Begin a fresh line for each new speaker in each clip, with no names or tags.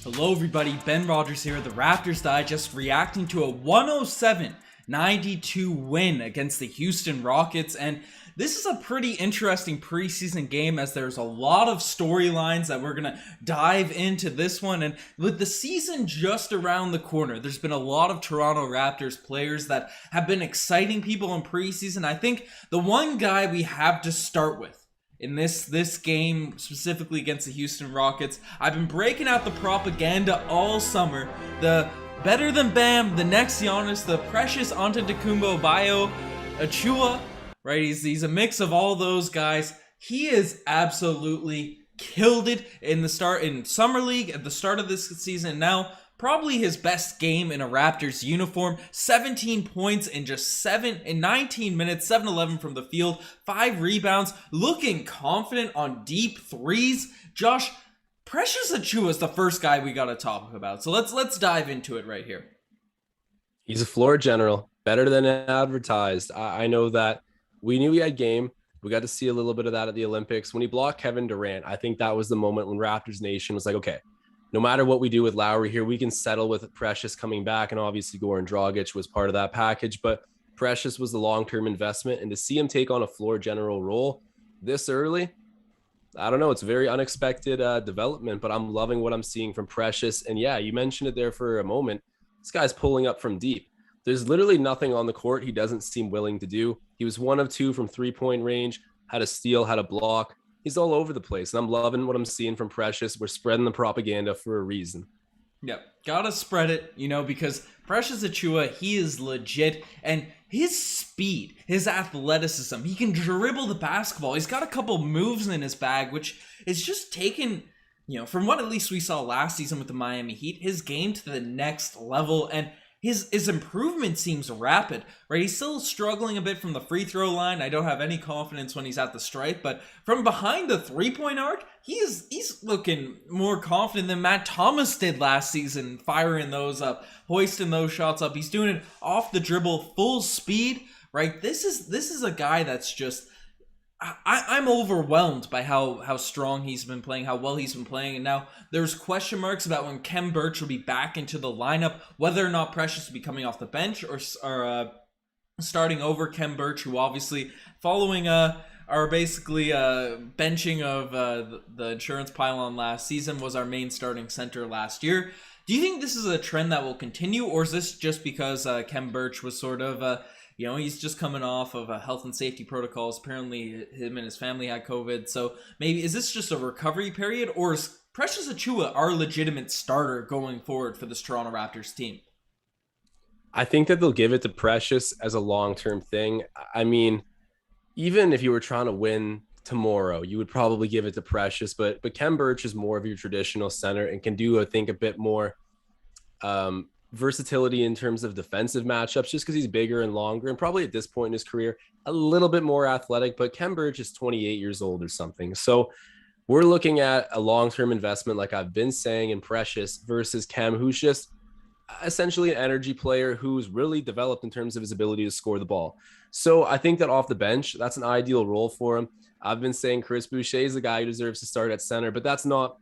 Hello everybody, Ben Rogers here, the Raptors Digest, reacting to a 107-92 win against the Houston Rockets, and this is a pretty interesting preseason game as there's a lot of storylines that we're going to dive into this one, and with the season just around the corner, there's been a lot of Toronto Raptors players that have been exciting people in preseason. I think the one guy we have to start with in this game, specifically against the Houston Rockets, I've been breaking out the propaganda all summer. The better than Bam, the next Giannis, the precious Antetokounmpo, Achua, right? He's a mix of all those guys. He is absolutely killed it in Summer League at the start of this season. Now, probably his best game in a Raptors uniform. 17 points in just 19 minutes, 7-11 from the field, 5 rebounds, looking confident on deep threes. Josh, Precious Achiuwa is the first guy we gotta talk about. So let's dive into it right here.
He's a floor general, better than advertised. I know that we knew he had game. We got to see a little bit of that at the Olympics. When he blocked Kevin Durant, I think that was the moment when Raptors Nation was like, okay, no matter what we do with Lowry here, we can settle with Precious coming back. And obviously Goran Dragic was part of that package, but Precious was the long-term investment. And to see him take on a floor general role this early, I don't know. It's a very unexpected development, but I'm loving what I'm seeing from Precious. And yeah, you mentioned it there for a moment. This guy's pulling up from deep. There's literally nothing on the court he doesn't seem willing to do. He was 1 of 2 from 3-point range, had a steal, had a block. He's all over the place, and I'm loving what I'm seeing from Precious. We're spreading the propaganda for a reason.
Yep, gotta spread it, because Precious Achiuwa, he is legit, and his speed, his athleticism, he can dribble the basketball. He's got a couple moves in his bag, which is just taken, from what at least we saw last season with the Miami Heat, his game to the next level, and his improvement seems rapid, right? He's still struggling a bit from the free throw line. I don't have any confidence when he's at the stripe, but from behind the 3-point arc, he's looking more confident than Matt Thomas did last season, firing those up, hoisting those shots up. He's doing it off the dribble, full speed, right? This is a guy that's just, I'm overwhelmed by how strong he's been playing, how well he's been playing, and now there's question marks about when Khem Birch will be back into the lineup, whether or not Precious will be coming off the bench or starting over Khem Birch, who obviously following our basically benching of the insurance pylon last season was our main starting center last year. Do you think this is a trend that will continue, or is this just because Khem Birch was sort of he's just coming off of health and safety protocols. Apparently, him and his family had COVID. So maybe, is this just a recovery period, or is Precious Achiuwa our legitimate starter going forward for this Toronto Raptors team?
I think that they'll give it to Precious as a long-term thing. I mean, even if you were trying to win tomorrow, you would probably give it to Precious. But Khem Birch is more of your traditional center and can do, I think, a bit more versatility in terms of defensive matchups, just because he's bigger and longer, and probably at this point in his career a little bit more athletic. But Khem Birch is 28 years old or something, so we're looking at a long-term investment, like I've been saying, in Precious versus Khem, who's just essentially an energy player who's really developed in terms of his ability to score the ball. So I think that off the bench, that's an ideal role for him. I've been saying Chris Boucher is the guy who deserves to start at center, but that's not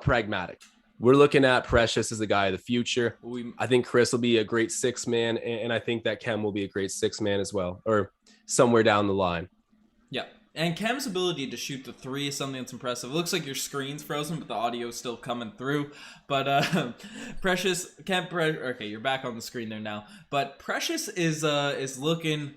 pragmatic. We're looking at Precious as the guy of the future. I think Chris will be a great 6-man, and I think that Khem will be a great 6-man as well, or somewhere down the line.
Yeah, and Khem's ability to shoot the 3 is something that's impressive. It looks like your screen's frozen, but the audio's still coming through. But Precious, okay, you're back on the screen there now. But Precious is looking,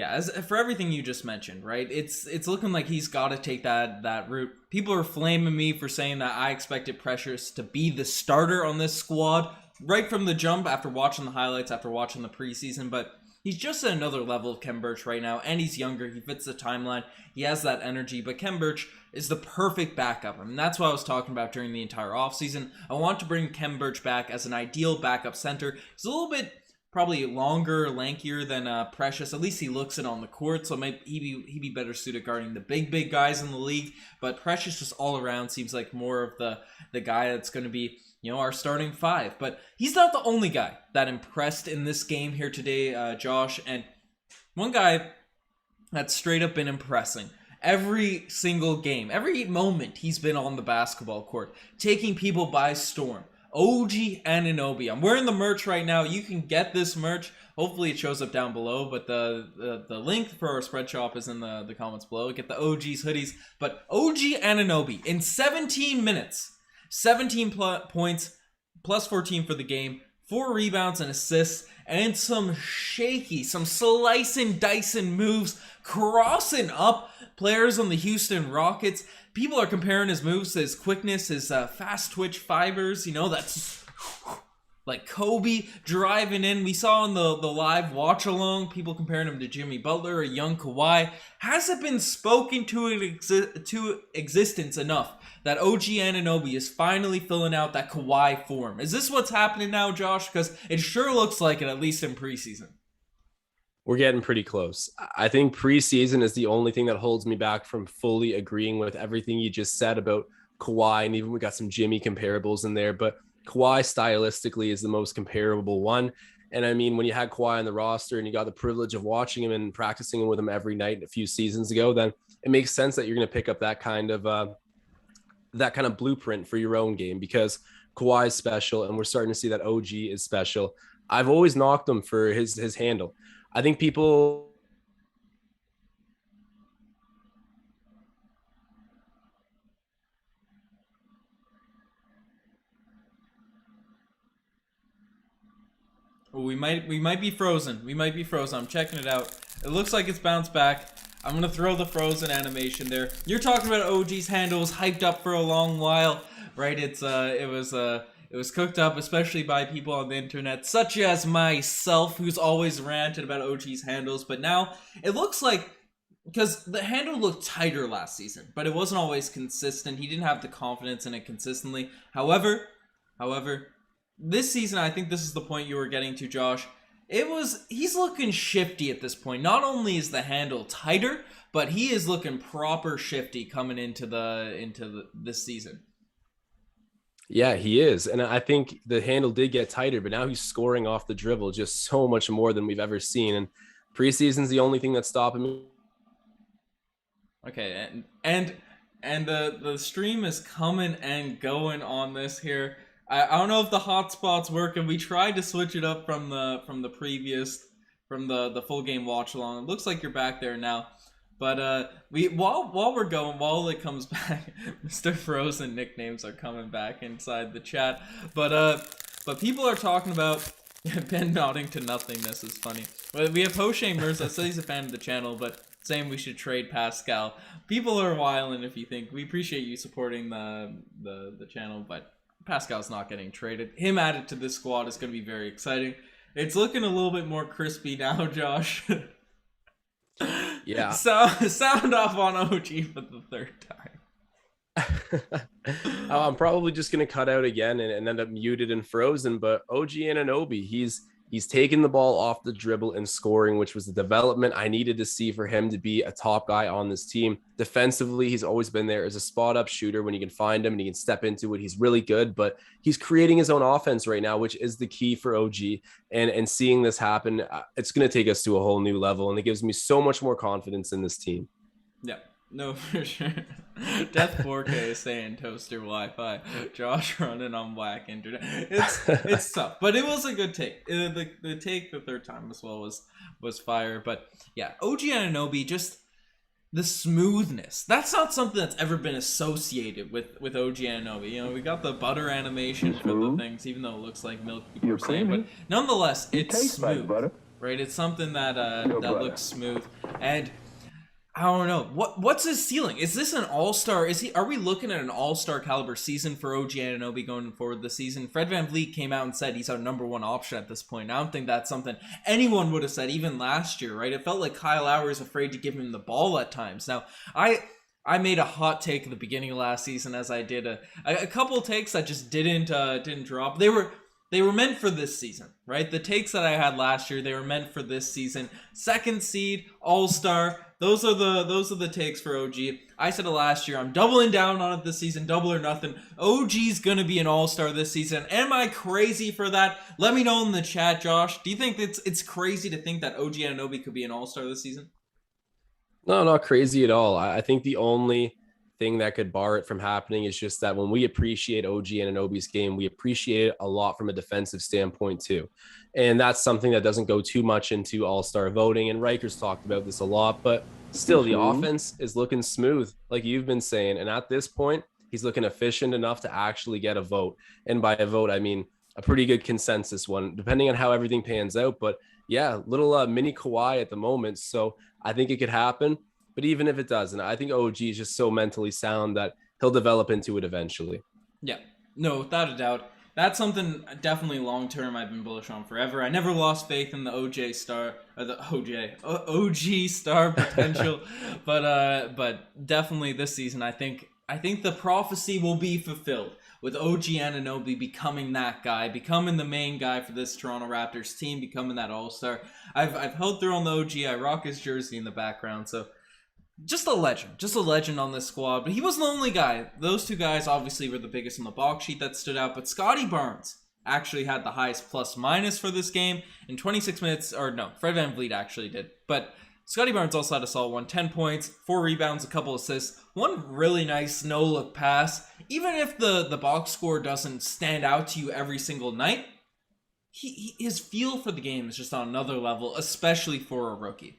as for everything you just mentioned, right? It's looking like he's got to take that route. People are flaming me for saying that I expected Precious to be the starter on this squad right from the jump after watching the highlights, after watching the preseason, but he's just at another level of Khem Birch right now, and he's younger. He fits the timeline. He has that energy, but Khem Birch is the perfect backup. I mean, that's what I was talking about during the entire offseason. I want to bring Khem Birch back as an ideal backup center. He's a little bit probably longer, lankier than Precious. At least he looks it on the court, so maybe he'd be better suited guarding the big guys in the league. But Precious just all around seems like more of the guy that's going to be, our starting 5. But he's not the only guy that impressed in this game here today, Josh. And one guy that's straight up been impressing every single game, every moment he's been on the basketball court, taking people by storm. OG Anunoby. I'm wearing the merch right now. You can get this merch. Hopefully it shows up down below, but the link for our spread shop is in the comments below. Get the OG's hoodies. But OG Anunoby, in 17 minutes, 17 points, plus 14 for the game, 4 rebounds and assists, and some slicing, dicing moves, crossing up players on the Houston Rockets. People are comparing his moves to his quickness, his fast twitch fibers. You know, that's like Kobe driving in. We saw in the live watch along, people comparing him to Jimmy Butler or young Kawhi. Has it been spoken to existence enough that OG Anunoby is finally filling out that Kawhi form? Is this what's happening now, Josh? Because it sure looks like it, at least in preseason.
We're getting pretty close. I think preseason is the only thing that holds me back from fully agreeing with everything you just said about Kawhi, and even we got some Jimmy comparables in there, but Kawhi stylistically is the most comparable one. And I mean, when you had Kawhi on the roster and you got the privilege of watching him and practicing with him every night a few seasons ago, then it makes sense that you're going to pick up that kind of blueprint for your own game, because Kawhi is special and we're starting to see that OG is special. I've always knocked him for his handle. I think people
we might be frozen. I'm checking it out. It looks like it's bounced back. I'm gonna throw the frozen animation there. You're talking about OG's handles hyped up for a long while, right? It was cooked up, especially by people on the internet, such as myself, who's always ranted about OG's handles. But now it looks like, because the handle looked tighter last season, but it wasn't always consistent. He didn't have the confidence in it consistently. However, this season, I think this is the point you were getting to, Josh. He's looking shifty at this point. Not only is the handle tighter, but he is looking proper shifty coming into this season.
Yeah, he is. And I think the handle did get tighter, but now he's scoring off the dribble just so much more than we've ever seen. And preseason's the only thing that's stopping me.
Okay, and the stream is coming and going on this here. I don't know if the hotspots work, and we tried to switch it up from the full game watch along. It looks like you're back there now. But while it comes back, Mr. Frozen nicknames are coming back inside the chat. But people are talking about Ben nodding to nothingness is funny. But we have Hoshe Mirza, says he's a fan of the channel, but saying we should trade Pascal. People are wilding if you think. We appreciate you supporting the channel, but Pascal's not getting traded. Him added to this squad is going to be very exciting. It's looking a little bit more crispy now, Josh.
Yeah.
Sound off on OG for the third time.
I'm probably just going to cut out again and end up muted and frozen, but OG Anunoby, he's taken the ball off the dribble and scoring, which was the development I needed to see for him to be a top guy on this team. Defensively, he's always been there as a spot-up shooter when you can find him and he can step into it. He's really good, but he's creating his own offense right now, which is the key for OG. And seeing this happen, it's going to take us to a whole new level, and it gives me so much more confidence in this team.
Yeah. No, for sure. Death 4K is saying toaster Wi-Fi. Josh running on whack internet. It's tough, but it was a good take. The take the third time as well was fire. But yeah, OG Anunoby, just the smoothness. That's not something that's ever been associated with OG Anunoby. You know, we got the butter animation for the things, even though it looks like milk. People are saying, but nonetheless, it's smooth, like right? It's something that looks smooth. And I don't know. What's his ceiling? Is this an all-star? Are we looking at an all-star caliber season for OG Anunoby going forward this season? Fred VanVleet came out and said he's our number one option at this point. I don't think that's something anyone would have said even last year, right? It felt like Kyle Lowry is afraid to give him the ball at times. Now, I made a hot take at the beginning of last season, as I did a couple of takes that just didn't drop. They were meant for this season, right? The takes that I had last year, they were meant for this season. Second seed, all-star. Those are the takes for OG. I said it last year. I'm doubling down on it this season. Double or nothing. OG's gonna be an all-star this season. Am I crazy for that? Let me know in the chat, Josh. Do you think it's crazy to think that OG Anunoby could be an all-star this season?
No, not crazy at all. I think the only thing that could bar it from happening is just that when we appreciate OG and Anunoby's game, we appreciate it a lot from a defensive standpoint too. And that's something that doesn't go too much into all-star voting. And Riker's talked about this a lot, but still the offense is looking smooth, like you've been saying. And at this point, he's looking efficient enough to actually get a vote. And by a vote, I mean a pretty good consensus one, depending on how everything pans out. But yeah, little mini Kawhi at the moment. So I think it could happen. But even if it doesn't, I think OG is just so mentally sound that he'll develop into it eventually.
Yeah, no, without a doubt. That's something definitely long term I've been bullish on forever. I never lost faith in the OJ star or the OG star potential, but definitely this season I think the prophecy will be fulfilled with OG Anunoby becoming that guy, becoming the main guy for this Toronto Raptors team, becoming that all-star. I've held through on the OG. I rock his jersey in the background, so just a legend on this squad. But he wasn't the only guy. Those two guys obviously were the biggest on the box sheet that stood out, but Scotty Barnes actually had the highest plus minus for this game in 26 minutes, or no, Fred VanVleet actually did, but Scotty Barnes also had a solid one. 10 points, 4 rebounds, a couple assists, one really nice no-look pass. Even if the box score doesn't stand out to you every single night, his feel for the game is just on another level, especially for a rookie.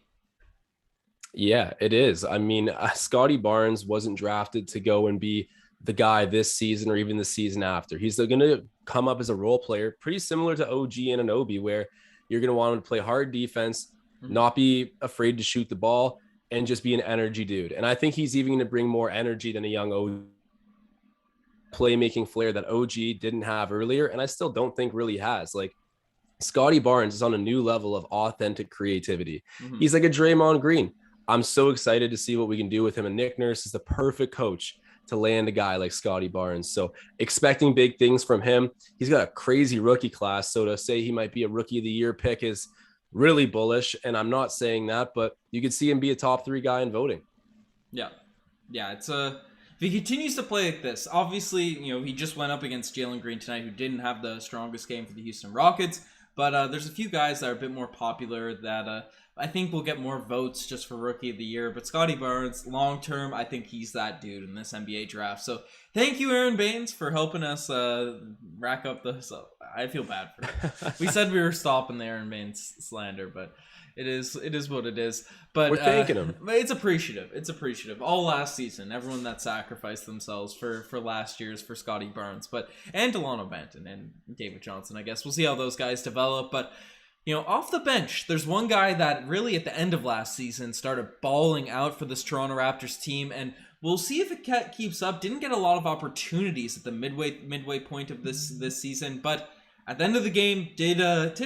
Yeah, it is. I mean, Scotty Barnes wasn't drafted to go and be the guy this season or even the season after. He's going to come up as a role player, pretty similar to OG and Anunoby, where you're going to want him to play hard defense, not be afraid to shoot the ball, and just be an energy dude. And I think he's even going to bring more energy than a young OG playmaking flair that OG didn't have earlier. And I still don't think really has. Like, Scotty Barnes is on a new level of authentic creativity. He's like a Draymond Green. I'm so excited to see what we can do with him. And Nick Nurse is the perfect coach to land a guy like Scotty Barnes. So expecting big things from him. He's got a crazy rookie class. So to say he might be a rookie of the year pick is really bullish. And I'm not saying that, but you could see him be a top 3 guy in voting.
Yeah. It's if he continues to play like this, obviously, he just went up against Jalen Green tonight, who didn't have the strongest game for the Houston Rockets. But there's a few guys that are a bit more popular that I think will get more votes just for Rookie of the Year. But Scotty Barnes, long term, I think he's that dude in this NBA draft. So thank you, Aaron Baines, for helping us rack up the... So I feel bad for it. We said we were stopping the Aaron Baines slander, but it is what it is. But
we're thanking him.
It's appreciative. All last season, everyone that sacrificed themselves for last year's for Scotty Barnes, and Delano Banton and David Johnson. I guess we'll see how those guys develop. But off the bench, there's one guy that really at the end of last season started balling out for this Toronto Raptors team, and we'll see if it keeps up. Didn't get a lot of opportunities at the midway point of this season, but at the end of the game, did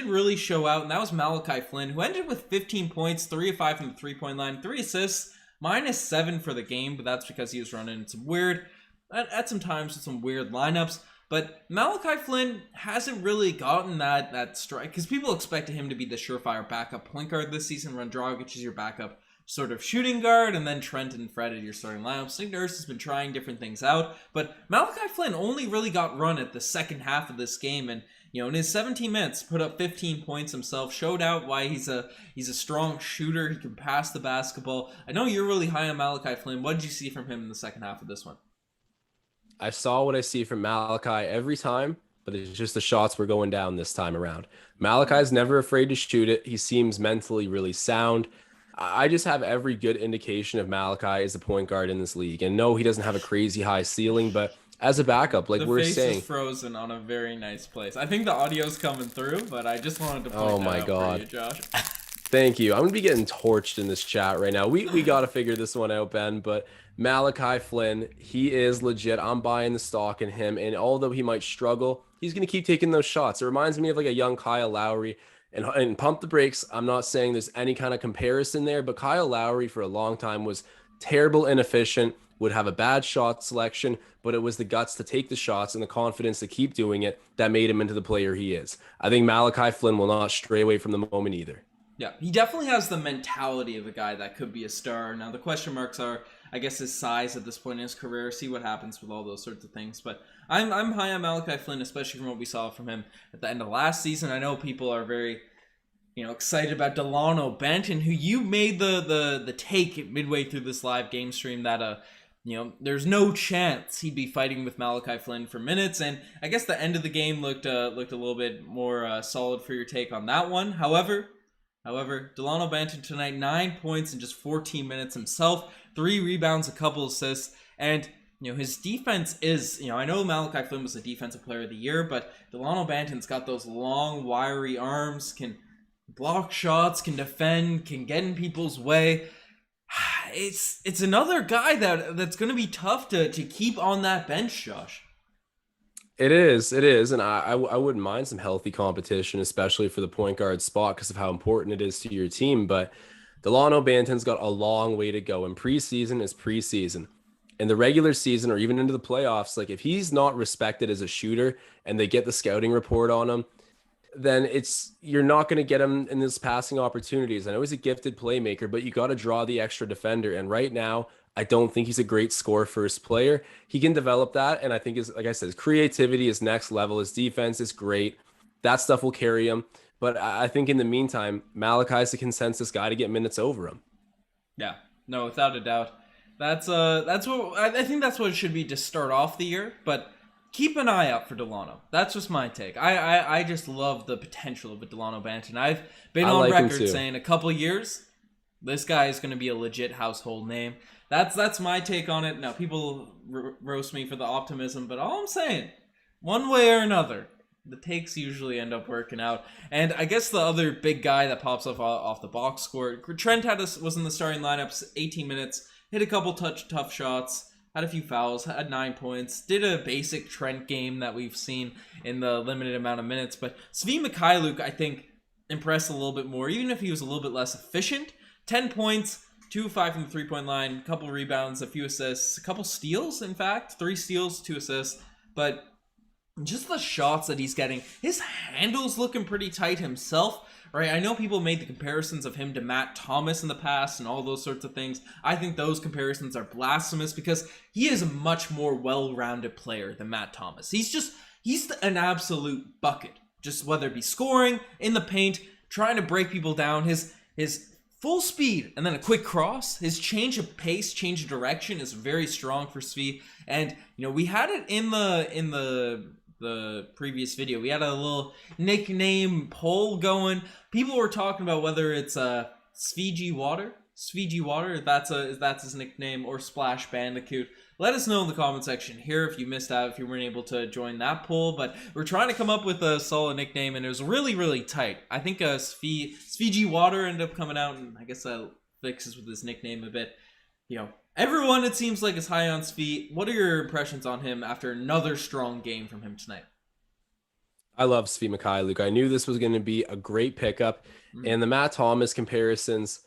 really show out, and that was Malachi Flynn, who ended with 15 points, 3 of 5 from the three-point line, 3 assists, -7 for the game, but that's because he was running some weird, at some times with some weird lineups. But Malachi Flynn hasn't really gotten that strike, because people expected him to be the surefire backup point guard this season. Dragic is your backup sort of shooting guard, and then Trent and Fred at your starting lineup. Nick Nurse has been trying different things out, but Malachi Flynn only really got run at the second half of this game, and in his 17 minutes, put up 15 points himself, showed out why he's a strong shooter. He can pass the basketball. I know you're really high on Malachi Flynn. What did you see from him in the second half of this one?
I saw what I see from Malachi every time, but it's just the shots were going down this time around. Malachi's never afraid to shoot it. He seems mentally really sound. I just have every good indication of Malachi as a point guard in this league. And no, he doesn't have a crazy high ceiling, but as a backup, like we're saying.
The face is frozen on a very nice place. I think the audio's coming through, but I just wanted to point that out for you, Josh.
Thank you. I'm going to be getting torched in this chat right now. We got to figure this one out, Ben, but Malachi Flynn, he is legit. I'm buying the stock in him, and although he might struggle, he's going to keep taking those shots. It reminds me of like a young Kyle Lowry, and pump the brakes. I'm not saying there's any kind of comparison there, but Kyle Lowry for a long time was terrible, inefficient, would have a bad shot selection, but it was the guts to take the shots and the confidence to keep doing it that made him into the player he is. I think Malachi Flynn will not stray away from the moment either.
Yeah, he definitely has the mentality of a guy that could be a star. Now, the question marks are, I guess, his size at this point in his career. See what happens with all those sorts of things. But I'm high on Malachi Flynn, especially from what we saw from him at the end of last season. I know people are very excited about Delano Banton, who you made the take midway through this live game stream that there's no chance he'd be fighting with Malachi Flynn for minutes, and I guess the end of the game looked a little bit more solid for your take on that one. However, Delano Banton tonight, 9 points in just 14 minutes himself, 3 rebounds, a couple assists, and his defense is, I know Malachi Flynn was the defensive player of the year, but Delano Banton's got those long, wiry arms, can block shots, can defend, can get in people's way. It's another guy that's going to be tough to keep on that bench, Josh.
It is, and I wouldn't mind some healthy competition, especially for the point guard spot because of how important it is to your team. But Delano Banton's got a long way to go, and preseason is preseason. In the regular season or even into the playoffs, like if he's not respected as a shooter and they get the scouting report on him, then you're not going to get him in these passing opportunities. I know he's a gifted playmaker, but you got to draw the extra defender. And right now, I don't think he's a great score first player. He can develop that. And I think like I said, his creativity is next level. His defense is great. That stuff will carry him. But I think in the meantime, Malachi's the consensus guy to get minutes over him.
Yeah, no, without a doubt. That's what I think that's what it should be to start off the year, but keep an eye out for Delano. That's just my take. I just love the potential of a Delano Banton. I've been on record saying a couple years, this guy is going to be a legit household name. That's my take on it. Now, people roast me for the optimism, but all I'm saying, one way or another, the takes usually end up working out. And I guess the other big guy that pops up off the box score, Trent was in the starting lineups, 18 minutes, hit a couple tough shots, had a few fouls, had 9 points, did a basic Trent game that we've seen in the limited amount of minutes. But Svi Mikhailuk, I think, impressed a little bit more, even if he was a little bit less efficient. 10 points, 2 of 5 from the three-point line, a couple rebounds, a few assists, a couple steals, in fact. 3 steals, 2 assists. But just the shots that he's getting, his handle's looking pretty tight himself. Right, I know people made the comparisons of him to Matt Thomas in the past and all those sorts of things. I think those comparisons are blasphemous because he is a much more well-rounded player than Matt Thomas. He's an absolute bucket. Just whether it be scoring, in the paint, trying to break people down, his full speed and then a quick cross, his change of pace, change of direction is very strong for Svi. And we had it in the previous video. We had a little nickname poll going. People were talking about whether it's Svg Water, if that's his nickname, or Splash Bandicoot. Let us know in the comment section here if you missed out, if you weren't able to join that poll. But we're trying to come up with a solid nickname, and it was really, really tight. I think Svg Water ended up coming out, and I guess that fixes with his nickname a bit. Everyone, it seems like, is high on Svi. What are your impressions on him after another strong game from him tonight?
I love Svi Mikhailuk. I knew this was going to be a great pickup. And the Matt Thomas comparisons,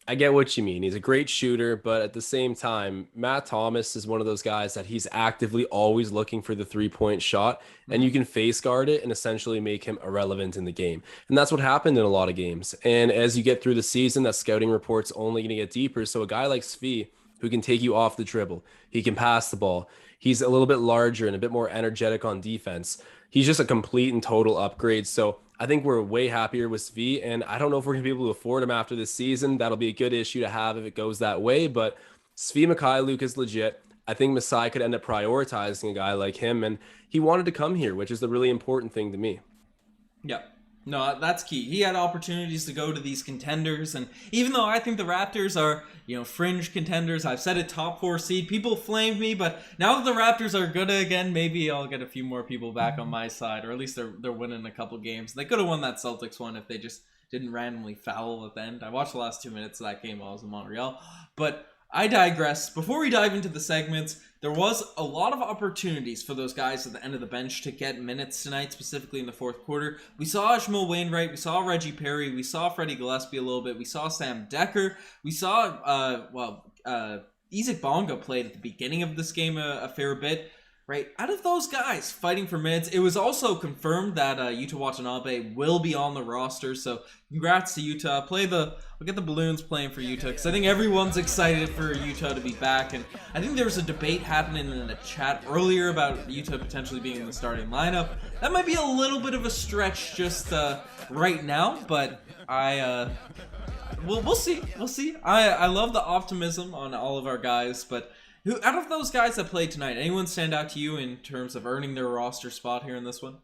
I get what you mean. He's a great shooter, but at the same time, Matt Thomas is one of those guys that he's actively always looking for the three-point shot, and you can face guard it and essentially make him irrelevant in the game. And that's what happened in a lot of games. And as you get through the season, that scouting report's only going to get deeper. So a guy like Svi, who can take you off the dribble, he can pass the ball, he's a little bit larger and a bit more energetic on defense. He's just a complete and total upgrade. So I think we're way happier with Svi, and I don't know if we're going to be able to afford him after this season. That'll be a good issue to have if it goes that way, but Svi Mikhailuk is legit. I think Masai could end up prioritizing a guy like him, and he wanted to come here, which is the really important thing to me.
Yeah. No, that's key. He had opportunities to go to these contenders, and even though I think the Raptors are, fringe contenders, I've said a top 4 seed. People flamed me, but now that the Raptors are good again, maybe I'll get a few more people back on my side, or at least they're winning a couple games. They could have won that Celtics one if they just didn't randomly foul at the end. I watched the last 2 minutes of that game while I was in Montreal, but I digress. Before we dive into the segments, there was a lot of opportunities for those guys at the end of the bench to get minutes tonight, specifically in the fourth quarter. We saw Jamal Wainwright, we saw Reggie Perry, we saw Freddie Gillespie a little bit, we saw Sam Dekker, we saw, Isaac Bonga played at the beginning of this game a fair bit. right? Out of those guys fighting for minutes, it was also confirmed that Yuta Watanabe will be on the roster. So congrats to Yuta. We'll get the balloons playing for Yuta, because I think everyone's excited for Yuta to be back. And I think there was a debate happening in the chat earlier about Yuta potentially being in the starting lineup. That might be a little bit of a stretch just right now, but we'll see. We'll see. I love the optimism on all of our guys, but who out of those guys that played tonight, anyone stand out to you in terms of earning their roster spot here in this one?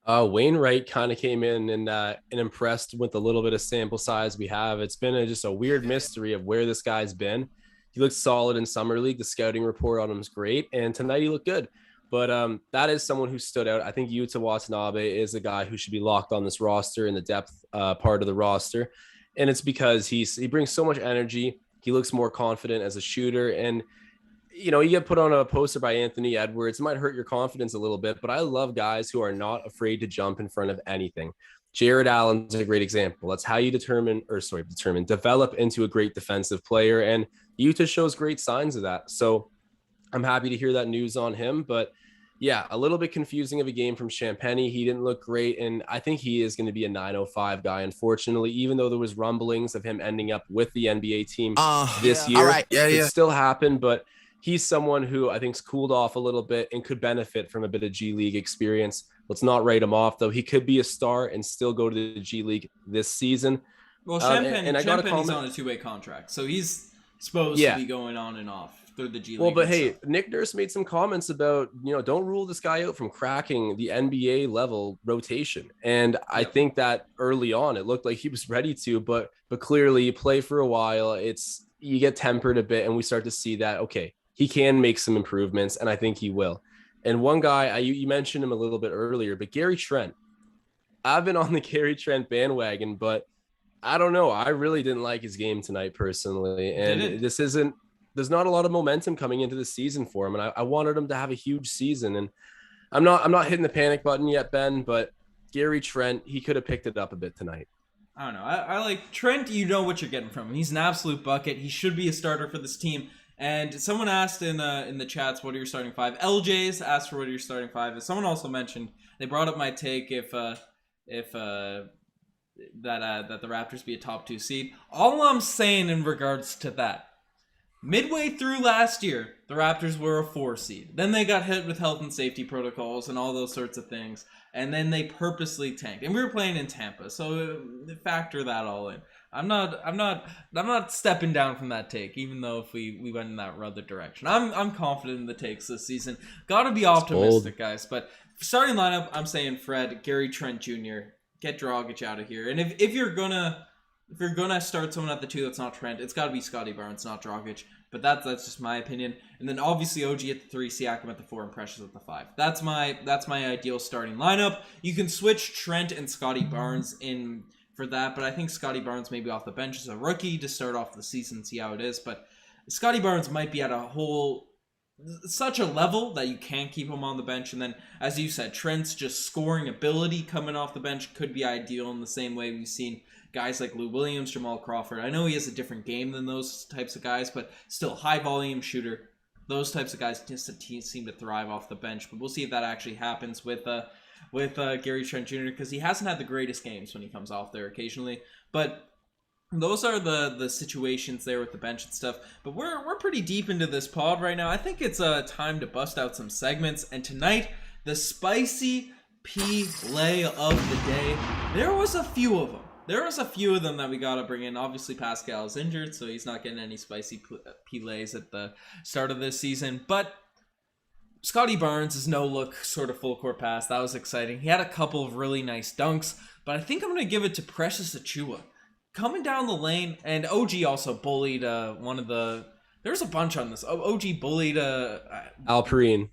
Wainwright kind of came in and impressed with the little bit of sample size we have. It's been just a weird mystery of where this guy's been. He looks solid in summer league. The scouting report on him is great, and tonight he looked good. But that is someone who stood out. I think Yuta Watanabe is a guy who should be locked on this roster in the depth part of the roster, and it's because he brings so much energy. He looks more confident as a shooter, and you get put on a poster by Anthony Edwards. It might hurt your confidence a little bit, but I love guys who are not afraid to jump in front of anything. Jared Allen's a great example. That's how you develop into a great defensive player, and Yuta shows great signs of that. So I'm happy to hear that news on him, but yeah, a little bit confusing of a game from Champagny. He didn't look great, and I think he is going to be a 905 guy, unfortunately, even though there was rumblings of him ending up with the NBA team this year.
All right.
It still happened, but he's someone who I think's cooled off a little bit and could benefit from a bit of G League experience. Let's not write him off, though. He could be a star and still go to the G League this season.
Well, Champagny's on a two-way contract, so he's supposed to be going on and off through the G League.
Well, but hey, Nick Nurse made some comments about, don't rule this guy out from cracking the NBA level rotation. And I think that early on, it looked like he was ready to, but clearly you play for a while, you get tempered a bit, and we start to see that, okay, he can make some improvements, and I think he will. And one guy, you mentioned him a little bit earlier, but Gary Trent. I've been on the Gary Trent bandwagon, but I don't know. I really didn't like his game tonight personally. And there's not a lot of momentum coming into the season for him. And I wanted him to have a huge season. And I'm not hitting the panic button yet, Ben, but Gary Trent, he could have picked it up a bit tonight.
I don't know. I like Trent. You know what you're getting from him. He's an absolute bucket. He should be a starter for this team. And someone asked in the chats, what are your starting five? LJ's asked for what are your starting five. And someone also mentioned, they brought up my take if that the Raptors be a top 2 seed. All I'm saying in regards to that, midway through last year, the Raptors were a 4 seed. Then they got hit with health and safety protocols and all those sorts of things. And then they purposely tanked. And we were playing in Tampa, so factor that all in. I'm not stepping down from that take, even though if we went in that other direction. I'm confident in the takes this season. Gotta be optimistic, guys. But starting lineup, I'm saying Fred, Gary Trent Jr., get Dragic out of here. And if you're gonna start someone at the 2 that's not Trent, it's gotta be Scotty Barnes, not Dragic. But that's just my opinion. And then obviously OG at the 3, Siakam at the 4, and Precious at the 5. That's my ideal starting lineup. You can switch Trent and Scotty Barnes in for that, but I think Scotty Barnes may be off the bench as a rookie to start off the season, see how it is. But Scotty Barnes might be at such a level that you can't keep him on the bench. And then, as you said, Trent's just scoring ability coming off the bench could be ideal in the same way we've seen guys like Lou Williams, Jamal Crawford. I know he has a different game than those types of guys, but still high volume shooter. Those types of guys just seem to thrive off the bench. But we'll see if that actually happens with Gary Trent Jr. because he hasn't had the greatest games when he comes off there occasionally. But those are the situations there with the bench and stuff. But we're pretty deep into this pod right now. I think it's time to bust out some segments. And tonight, the spicy P lay of the day. There was a few of them. That we gotta bring in. Obviously, Pascal is injured, so he's not getting any spicy P lays at the start of this season. But Scotty Barnes' no-look sort of full-court pass, that was exciting. He had a couple of really nice dunks, but I think I'm going to give it to Precious Achiuwa. Coming down the lane, and OG also bullied there's a bunch on this. OG bullied
Alperine.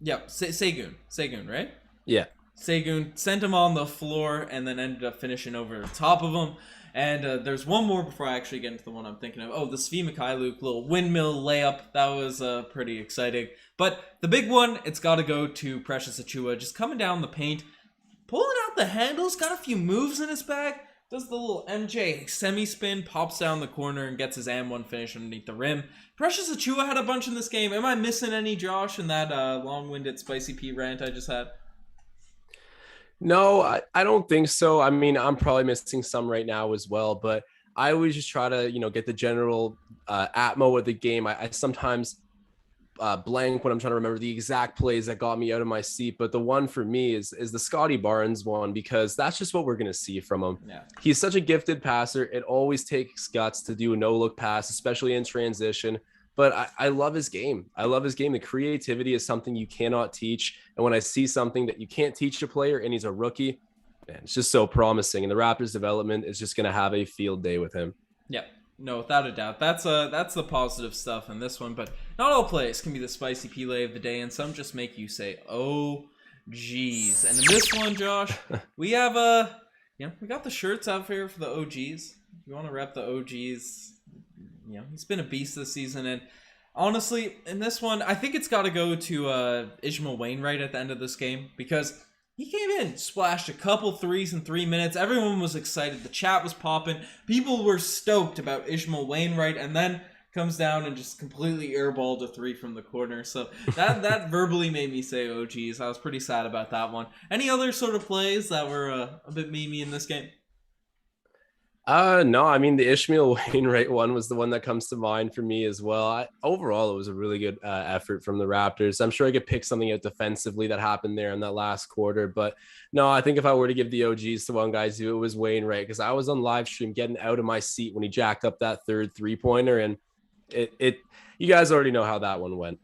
Segun, right?
Yeah.
Segun sent him on the floor and then ended up finishing over the top of him. And there's one more before I actually get into the one I'm thinking of. Oh, the Svi Mikhailuk little windmill layup. That was pretty exciting. But the big one, it's got to go to Precious Achiuwa. Just coming down the paint, pulling out the handles, got a few moves in his bag. does the little MJ semi-spin, pops down the corner, and gets his and-one finish underneath the rim. Precious Achiuwa had a bunch in this game. Am I missing any, Josh, in that long-winded spicy P rant I just had?
No, I don't think so. I mean, I'm probably missing some right now as well, but I always just try to, get the general atmo of the game. I sometimes blank when I'm trying to remember the exact plays that got me out of my seat, but the one for me is the Scotty Barnes one, because that's just what we're going to see from him.
Yeah.
He's such a gifted passer. It always takes guts to do a no-look pass, especially in transition. But I love his game. I love his game. The creativity is something you cannot teach. And when I see something that you can't teach a player and he's a rookie, man, it's just so promising. And the Raptors development is just going to have a field day with him.
Yeah, no, without a doubt. That's the positive stuff in this one. But not all plays can be the spicy Pele of the day. And some just make you say, oh, geez. And in this one, Josh, we have we got the shirts out here for the OGs. If you want to rep the OGs, he's been a beast this season, and honestly, in this one, I think it's got to go to Ishmael Wainwright at the end of this game, because he came in, splashed a couple threes in 3 minutes. Everyone was excited. The chat was popping. People were stoked about Ishmael Wainwright, and then comes down and just completely airballed a three from the corner. So that verbally made me say, oh, geez. I was pretty sad about that one. Any other sort of plays that were a bit memey in this game?
No, I mean, the Ishmael Wainwright one was the one that comes to mind for me as well. Overall, it was a really good effort from the Raptors. I'm sure I could pick something out defensively that happened there in that last quarter. But no, I think if I were to give the OGs to one guy too, it was Wainwright, because I was on live stream getting out of my seat when he jacked up that third three-pointer. And you guys already know how that one went.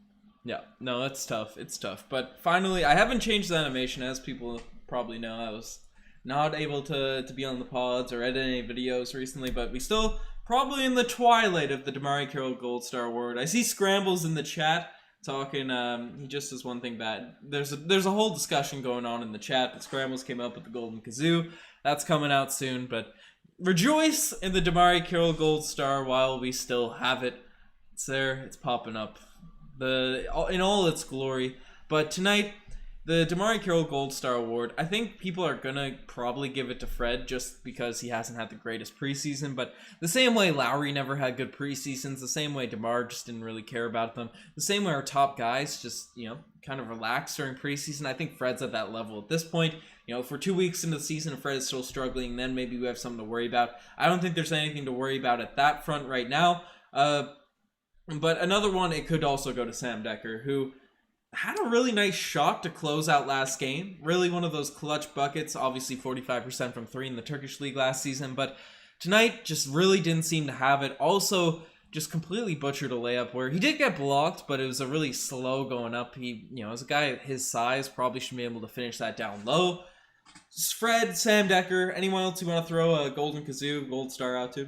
Yeah, no, it's tough. It's tough. But finally, I haven't changed the animation, as people probably know. I was not able to be on the pods or edit any videos recently, but we still probably in the twilight of the Damari Carroll Gold Star Award. I see Scrambles in the chat talking. He just does one thing bad. There's a whole discussion going on in the chat, but Scrambles came up with the Golden Kazoo. That's coming out soon, but rejoice in the Damari Carroll Gold Star while we still have it. It's there. It's popping up in all its glory. But tonight, the Damari Carroll Gold Star Award, I think people are going to probably give it to Fred just because he hasn't had the greatest preseason. But the same way Lowry never had good preseasons, the same way DeMar just didn't really care about them, the same way our top guys just, kind of relaxed during preseason. I think Fred's at that level at this point. If we're 2 weeks into the season and Fred is still struggling, then maybe we have something to worry about. I don't think there's anything to worry about at that front right now. But another one, it could also go to Sam Dekker, who had a really nice shot to close out last game. Really one of those clutch buckets. Obviously 45% from three in the Turkish League last season. But tonight just really didn't seem to have it. Also just completely butchered a layup where he did get blocked, but it was a really slow going up. He, as a guy his size, probably should be able to finish that down low. Fred, Sam Dekker, anyone else you want to throw a Golden Kazoo, Gold Star out to?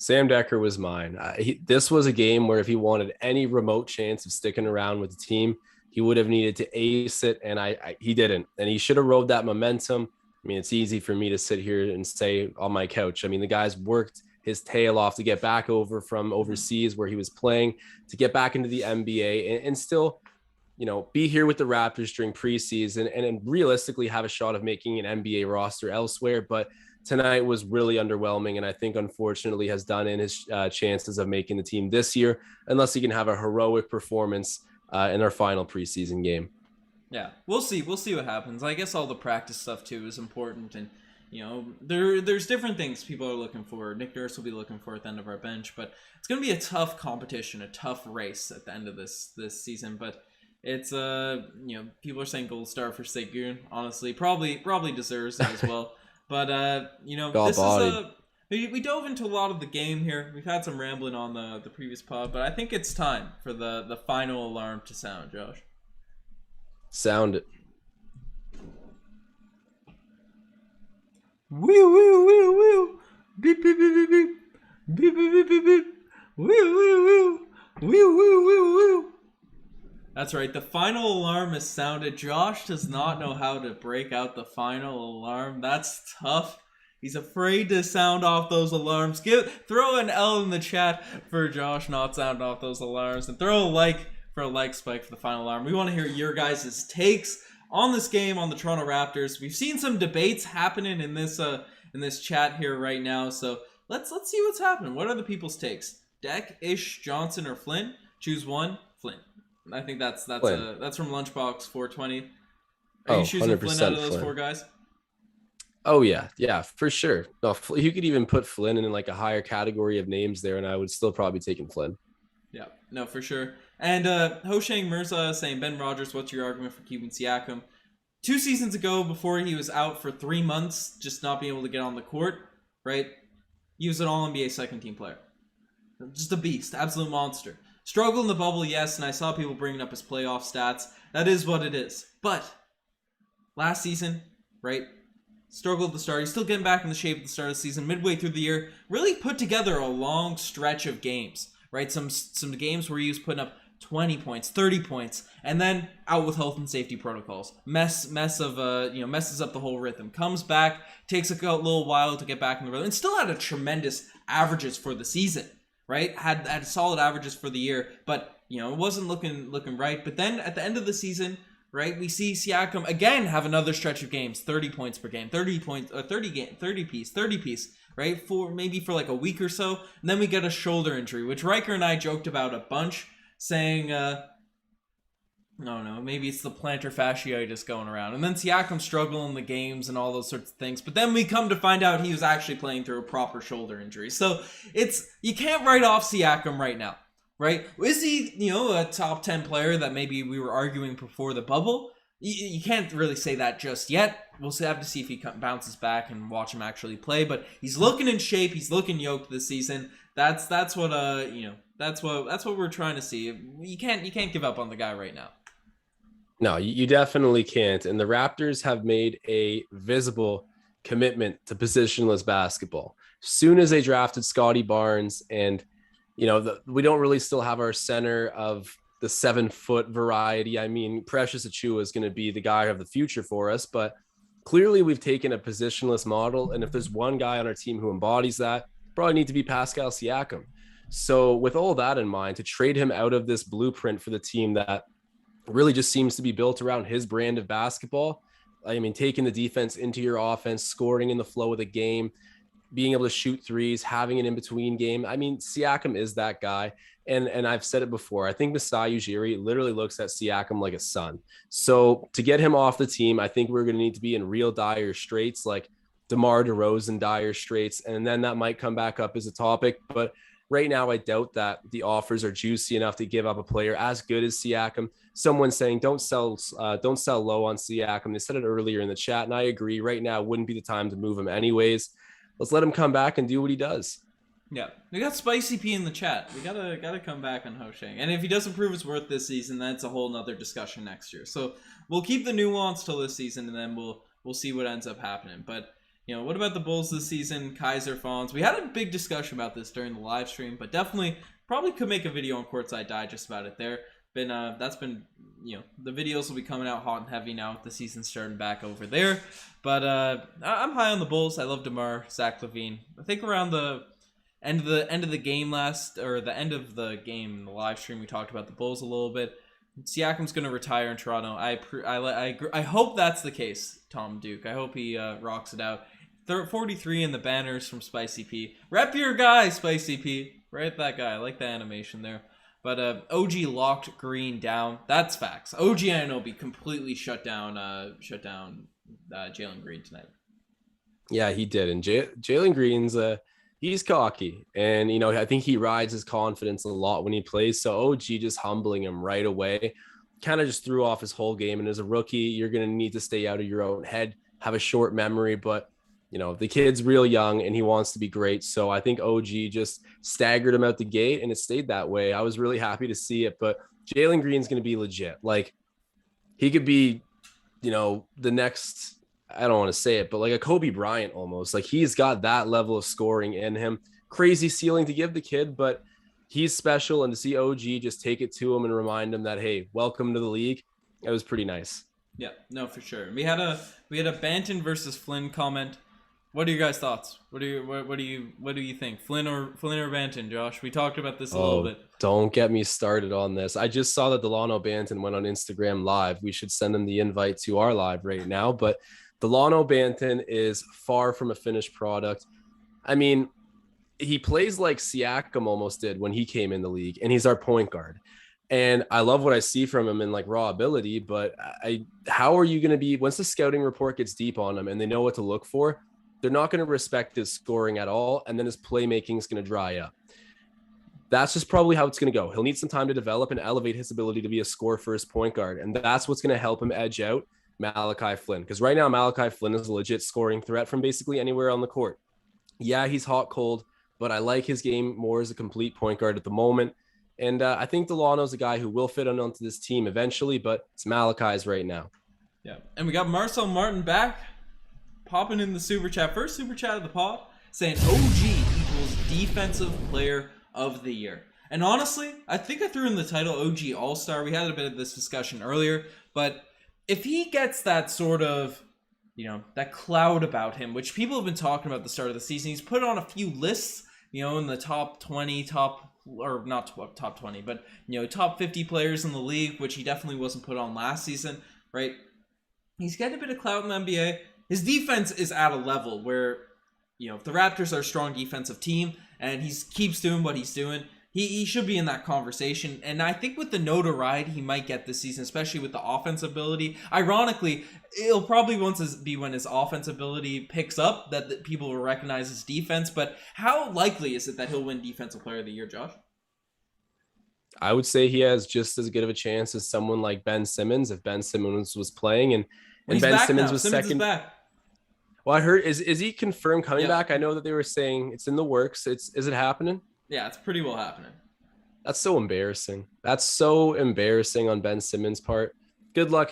Sam Dekker was mine. This was a game where if he wanted any remote chance of sticking around with the team, he would have needed to ace it, and he didn't. And he should have rode that momentum. I mean, it's easy for me to sit here and say on my couch. I mean, the guy's worked his tail off to get back over from overseas where he was playing, to get back into the NBA and still, be here with the Raptors during preseason and realistically have a shot of making an NBA roster elsewhere. But tonight was really underwhelming, and I think unfortunately has done in his chances of making the team this year, unless he can have a heroic performance in our final preseason game.
Yeah, we'll see. We'll see what happens. I guess all the practice stuff too is important, and there's different things people are looking for. Nick Nurse will be looking for at the end of our bench, but it's going to be a tough competition, a tough race at the end of this season. But it's people are saying Gold Star for Segun. Honestly, probably deserves it as well. But, this is we dove into a lot of the game here. We've had some rambling on the previous pod, but I think it's time for the final alarm to sound, Josh.
Sound it.
Woo, woo, woo, woo. Beep, beep, beep, beep, beep. Beep, beep, beep, beep, beep. Woo, woo, woo. Woo, woo, woo, woo. That's right. The final alarm is sounded. Josh does not know how to break out the final alarm. That's tough. He's afraid to sound off those alarms. Throw an L in the chat for Josh not sounding off those alarms. And throw a like for a like spike for the final alarm. We want to hear your guys' takes on this game, on the Toronto Raptors. We've seen some debates happening in this in this chat here right now. So let's see what's happening. What are the people's takes? Deck, Ish, Johnson, or Flynn? Choose one. Flynn. I think that's from Lunchbox 420. Are you choosing Flynn out of those four guys?
Oh yeah, for sure. No, you could even put Flynn in like a higher category of names there, and I would still probably taking Flynn.
Yeah, no, for sure. And Hoshang Mirza saying, Ben Rogers, what's your argument for keeping Siakam? 2 seasons ago, before he was out for 3 months, just not being able to get on the court, right? He was an All-NBA second-team player. Just a beast, absolute monster. Struggled in the bubble, yes, and I saw people bringing up his playoff stats. That is what it is. But last season, right? Struggled at the start. He's still getting back in the shape at the start of the season. Midway through the year, really put together a long stretch of games, right? Some games where he was putting up 20 points, 30 points, and then out with health and safety protocols. Messes up the whole rhythm. Comes back, takes a little while to get back in the rhythm, and still had a tremendous averages for the season, right? Had solid averages for the year, but it wasn't looking right. But then at the end of the season, right, we see Siakam again have another stretch of games, 30 points per game, 30 piece, right? For like a week or so, and then we get a shoulder injury, which Riker and I joked about a bunch, saying, no, maybe it's the plantar fasciitis going around. And then Siakam struggling in the games and all those sorts of things. But then we come to find out he was actually playing through a proper shoulder injury. So you can't write off Siakam right now, right? Is he, a top 10 player that maybe we were arguing before the bubble? You can't really say that just yet. We'll have to see if he bounces back and watch him actually play. But he's looking in shape. He's looking yoked this season. That's what That's what we're trying to see. You can't give up on the guy right now.
No, you definitely can't. And the Raptors have made a visible commitment to positionless basketball. Soon as they drafted Scotty Barnes, and we don't really still have our center of the 7-foot variety. I mean, Precious Achiuwa is going to be the guy of the future for us, but clearly we've taken a positionless model. And if there's one guy on our team who embodies that, probably need to be Pascal Siakam. So with all that in mind, to trade him out of this blueprint for the team that really just seems to be built around his brand of basketball, I mean, taking the defense into your offense, scoring in the flow of the game, being able to shoot threes, having an in-between game. I mean, Siakam is that guy. And I've said it before, I think Masai Ujiri literally looks at Siakam like a son. So to get him off the team, I think we're going to need to be in real dire straits, like DeMar DeRozan dire straits. And then that might come back up as a topic. But right now, I doubt that the offers are juicy enough to give up a player as good as Siakam. Someone saying don't sell low on Siakam. They said it earlier in the chat, and I agree. Right now wouldn't be the time to move him anyways. Let's let him come back and do what he does.
Yeah, we got Spicy P in the chat. We gotta come back on Hoshang, and if he doesn't prove his worth this season, that's a whole nother discussion next year. So we'll keep the nuance till this season, and then we'll see what ends up happening. But what about the Bulls this season? Kaiser Fawns. We had a big discussion about this during the live stream, but definitely probably could make a video on Courtside Digest about it there. That's been the videos will be coming out hot and heavy now with the season starting back over there. But I'm high on the Bulls. I love DeMar, Zach LaVine. I think around the end of the game the live stream, we talked about the Bulls a little bit. Siakam's going to retire in Toronto. I hope that's the case, Tom Duke. I hope he rocks it out. 43 in the banners from Spicy P. Rep your guy, Spicy P. Right, that guy. I like the animation there. But OG locked Green down. That's facts. OG Anunoby completely shut down Jalen Green tonight.
Yeah, he did. And Jalen Green's he's cocky, and I think he rides his confidence a lot when he plays. So OG just humbling him right away kind of just threw off his whole game. And as a rookie, you're going to need to stay out of your own head, have a short memory, but the kid's real young and he wants to be great. So I think OG just staggered him out the gate, and it stayed that way. I was really happy to see it, but Jalen Green's going to be legit. Like, he could be, the next, I don't want to say it, but like a Kobe Bryant almost. Like, he's got that level of scoring in him. Crazy ceiling to give the kid, but he's special. And to see OG just take it to him and remind him that, hey, welcome to the league, it was pretty nice.
Yeah, no, for sure. We had a Banton versus Flynn comment. What are your guys' thoughts? What do you think? Flynn or Banton, Josh? We talked about this a little bit.
Don't get me started on this. I just saw that Delano Banton went on Instagram Live. We should send him the invite to our live right now. But Delano Banton is far from a finished product. I mean, he plays like Siakam almost did when he came in the league, and he's our point guard. And I love what I see from him in like raw ability, but how are you going to be, once the scouting report gets deep on him and they know what to look for, they're not going to respect his scoring at all. And then his playmaking is going to dry up. That's just probably how it's going to go. He'll need some time to develop and elevate his ability to be a score first point guard. And that's what's going to help him edge out Malachi Flynn. Because right now, Malachi Flynn is a legit scoring threat from basically anywhere on the court. Yeah, he's hot, cold, but I like his game more as a complete point guard at the moment. And I think Delano's a guy who will fit onto this team eventually, but it's Malachi's right now.
Yeah, and we got Marcel Martin back, popping in the super chat. First super chat of the pod, saying OG equals defensive player of the year. And honestly, I think I threw in the title OG AllStar. We had a bit of this discussion earlier, but if he gets that sort of, that cloud about him, which people have been talking about at the start of the season, he's put on a few lists, in the top 20, top 20, but top 50 players in the league, which he definitely wasn't put on last season, right? He's getting a bit of clout in the NBA. His defense is at a level where, if the Raptors are a strong defensive team and he keeps doing what he's doing, he should be in that conversation. And I think with the notoriety he might get this season, especially with the offensive ability, ironically, it'll probably be when his offensive ability picks up that people will recognize his defense. But how likely is it that he'll win Defensive Player of the Year, Josh?
I would say he has just as good of a chance as someone like Ben Simmons if Ben Simmons was playing and Ben Simmons was second.
Is back.
Well, I heard is he confirmed coming back? I know that they were saying it's in the works. Is it happening?
Yeah, it's pretty well happening.
That's so embarrassing. That's so embarrassing on Ben Simmons' part. Good luck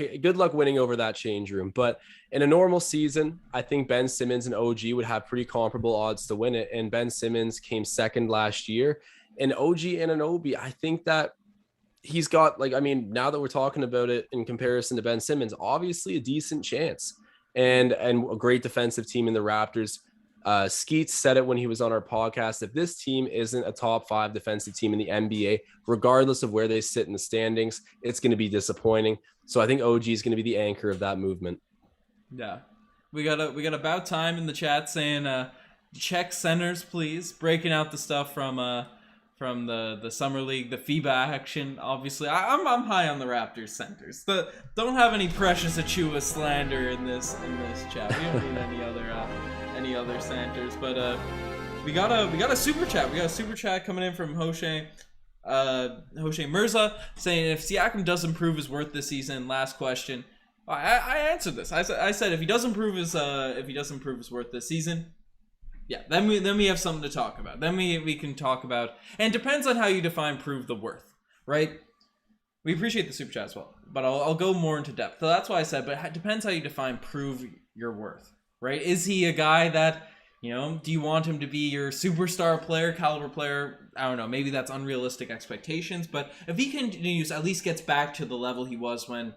winning over that change room. But in a normal season, I think Ben Simmons and OG would have pretty comparable odds to win it. And Ben Simmons came second last year. And OG and Anunoby, I think that he's got, now that we're talking about it in comparison to Ben Simmons, obviously a decent chance. And a great defensive team in the Raptors. Skeets said it when he was on our podcast. If this team isn't a top 5 defensive team in the NBA, regardless of where they sit in the standings, it's going to be disappointing. So I think OG is going to be the anchor of that movement.
Yeah, we got About Time in the chat saying, check centers, please. Breaking out the stuff from the summer league, the FIBA action. Obviously, I'm high on the Raptors centers. Don't have any Precious Achiuwa slander in this chat. We don't need any other centers, but we got a super chat. We got a super chat coming in from Hoshe Mirza saying if Siakam does improve his worth this season. Last question. I answered this. I said if he does improve his worth this season, yeah, then we have something to talk about. Then we can talk about, and it depends on how you define prove the worth, right? We appreciate the super chat as well, but I'll go more into depth. So that's why I said, but it depends how you define prove your worth, right? Is he a guy that, do you want him to be your superstar player, caliber player? I don't know. Maybe that's unrealistic expectations, but if he continues, at least gets back to the level he was when,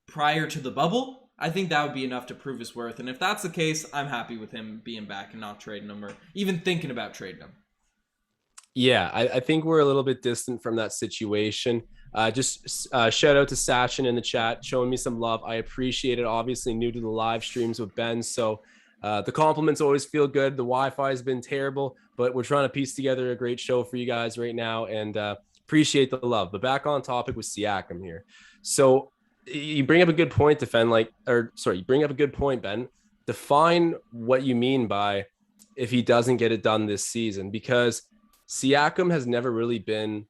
prior to the bubble, I think that would be enough to prove his worth. And if that's the case, I'm happy with him being back and not trading him or even thinking about trading him.
Yeah, I think we're a little bit distant from that situation. Just shout out to Sachin in the chat, showing me some love. I appreciate it. Obviously new to the live streams with Ben, so the compliments always feel good. The Wi-Fi has been terrible, but we're trying to piece together a great show for you guys right now, and appreciate the love. But back on topic with Siakam here. So you bring up a good point, you bring up a good point, Ben. Define what you mean by if he doesn't get it done this season, because Siakam has never really been,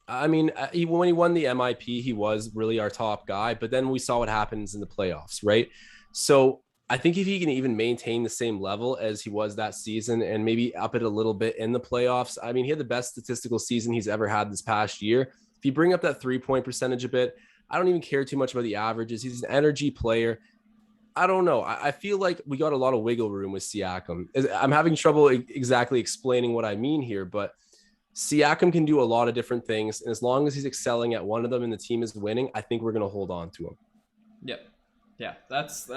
when he won the MIP, he was really our top guy, but then we saw what happens in the playoffs, right? So I think if he can even maintain the same level as he was that season and maybe up it a little bit in the playoffs, he had the best statistical season he's ever had this past year. If you bring up that 3-point percentage a bit, I don't even care too much about the averages. He's an energy player. I don't know. I feel like we got a lot of wiggle room with Siakam. I'm having trouble exactly explaining what I mean here, but Siakam can do a lot of different things. And as long as he's excelling at one of them and the team is winning, I think we're going to hold on to him.
Yep. Yeah, that's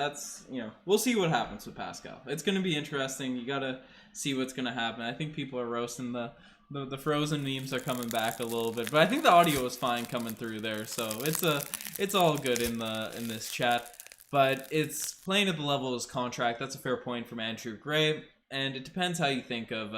we'll see what happens with Pascal. It's going to be interesting. You got to see what's going to happen. I think people are roasting the Frozen memes are coming back a little bit, but I think the audio is fine coming through there, so it's all good in this chat. but it's playing at the level of his contract. That's a fair point from Andrew Gray, and it depends how you think of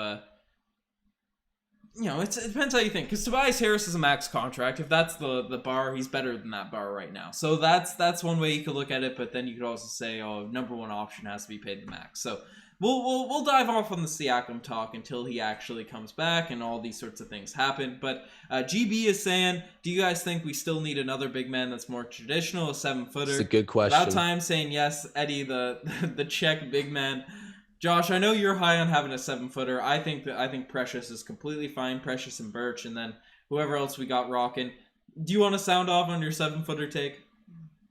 it depends how you think, because Tobias Harris is a max contract. If that's the bar, he's better than that bar right now. So that's one way you could look at it, but then you could also say, oh, number one option has to be paid the max. So we'll dive off on the Siakam talk until he actually comes back and all these sorts of things happen. But GB is saying, do you guys think we still need another big man that's more traditional, a 7-footer?
It's a good question.
About time saying yes, Eddie, the Czech big man. Josh, I know you're high on having a 7-footer. I think Precious is completely fine. Precious and Birch, and then whoever else we got rocking. Do you want to sound off on your 7-footer take?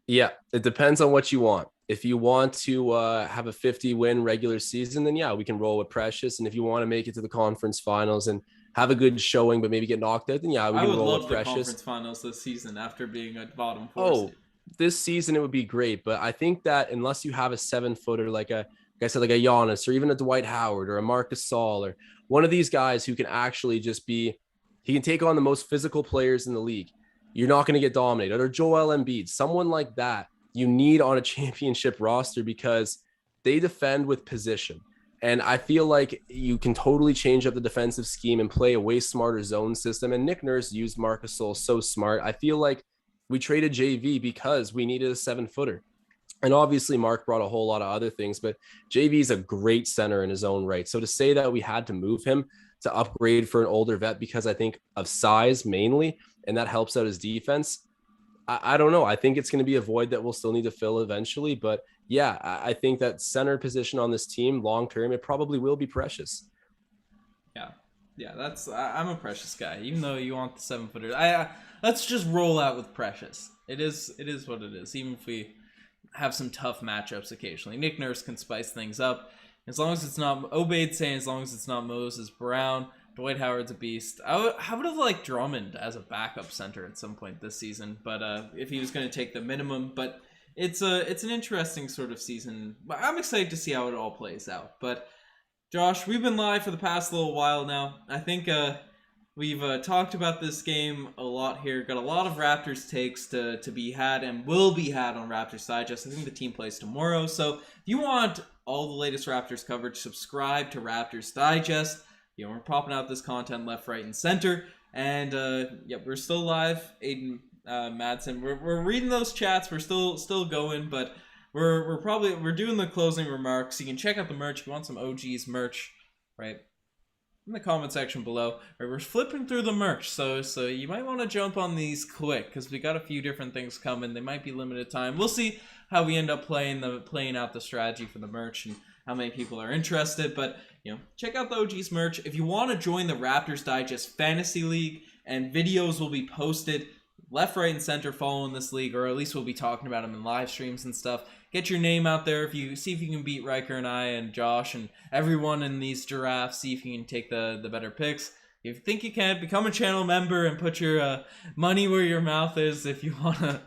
Yeah, it depends on what you want. If you want to have a 50-win regular season, then yeah, we can roll with Precious. And if you want to make it to the conference finals and have a good showing, but maybe get knocked out, then yeah, we can roll with Precious. I would love the conference
finals this season after being at bottom 4.
Oh, this season it would be great, but I think that unless you have a 7-footer like a like a Giannis or even a Dwight Howard or a Marcus Gasol or one of these guys who can actually just he can take on the most physical players in the league, you're not going to get dominated. Or Joel Embiid, someone like that you need on a championship roster because they defend with position. And I feel like you can totally change up the defensive scheme and play a way smarter zone system. And Nick Nurse used Marcus Gasol so smart. I feel like we traded JV because we needed a 7-footer. And obviously Mark brought a whole lot of other things, but JV is a great center in his own right. So to say that we had to move him to upgrade for an older vet because I think of size mainly, and that helps out his defense, I don't know. I think it's going to be a void that we'll still need to fill eventually. But yeah, I think that center position on this team long-term, it probably will be Precious.
Yeah, I'm a Precious guy, even though you want the 7-footer. Let's just roll out with Precious. It is what it is, even if we have some tough matchups occasionally. Nick Nurse can spice things up. As long as it's not Obaid saying, as long as it's not Moses Brown, Dwight Howard's a beast. I would have liked Drummond as a backup center at some point this season, but if he was going to take the minimum. But it's an interesting sort of season. I'm excited to see how it all plays out. But Josh, we've been live for the past little while now. I think we've talked about this game a lot here. Got a lot of Raptors takes to be had and will be had on Raptors Digest. I think the team plays tomorrow. So if you want all the latest Raptors coverage, subscribe to Raptors Digest. We're popping out this content left, right, and center. And we're still live. Aiden Madsen, we're reading those chats. We're still going, but we're doing the closing remarks. You can check out the merch if you want some OG's merch, right? In the comment section below. Right, we're flipping through the merch, so you might want to jump on these quick because we got a few different things coming. They might be limited time. We'll see how we end up playing out the strategy for the merch and how many people are interested. But check out the OG's merch. If you want to join the Raptors Digest Fantasy League, and videos will be posted left, right, and center following this league, or at least we'll be talking about them in live streams and stuff. Get your name out there. If you can beat Riker and I and Josh and everyone in these giraffes, see if you can take the better picks. If you think you can, become a channel member and put your money where your mouth is if you want to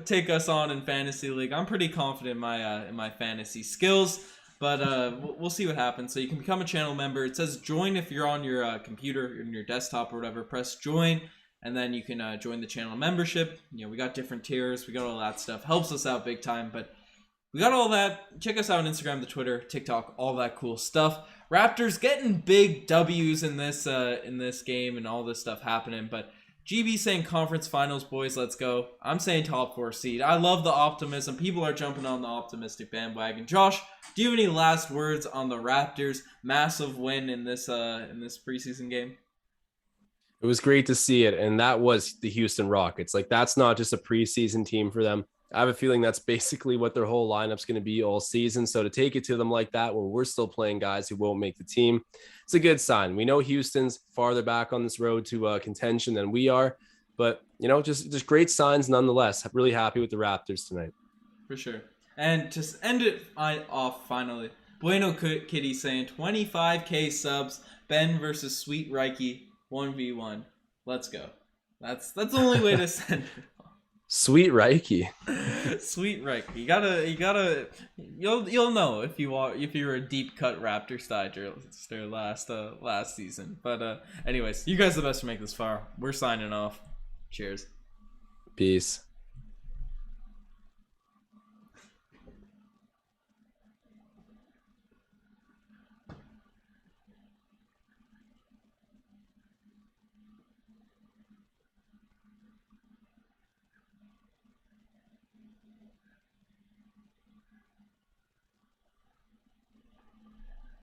take us on in Fantasy League. I'm pretty confident in my fantasy skills, but we'll see what happens. So you can become a channel member. It says join if you're on your computer, on your desktop or whatever. Press join. And then you can join the channel membership. We got different tiers. We got all that stuff. Helps us out big time. But we got all that. Check us out on Instagram, the Twitter, TikTok, all that cool stuff. Raptors getting big W's in this game and all this stuff happening. But GB saying conference finals, boys, let's go. I'm saying top 4 seed. I love the optimism. People are jumping on the optimistic bandwagon. Josh, do you have any last words on the Raptors' massive win in this preseason game?
It was great to see it, and that was the Houston Rockets. Like, that's not just a preseason team for them. I have a feeling that's basically what their whole lineup's going to be all season. So to take it to them like that when we're still playing guys who won't make the team, it's a good sign. We know Houston's farther back on this road to contention than we are, but, just great signs nonetheless. Really happy with the Raptors tonight.
For sure. And to end it off finally, Bueno Kitty saying 25K subs, Ben versus Sweet Reiki. 1v1. Let's go. That's the only way to send it.
Sweet Reiki.
Sweet Reiki. You gotta you'll know if you're a deep cut Raptors Digester last season. But anyways, you guys are the best to make this far. We're signing off. Cheers.
Peace.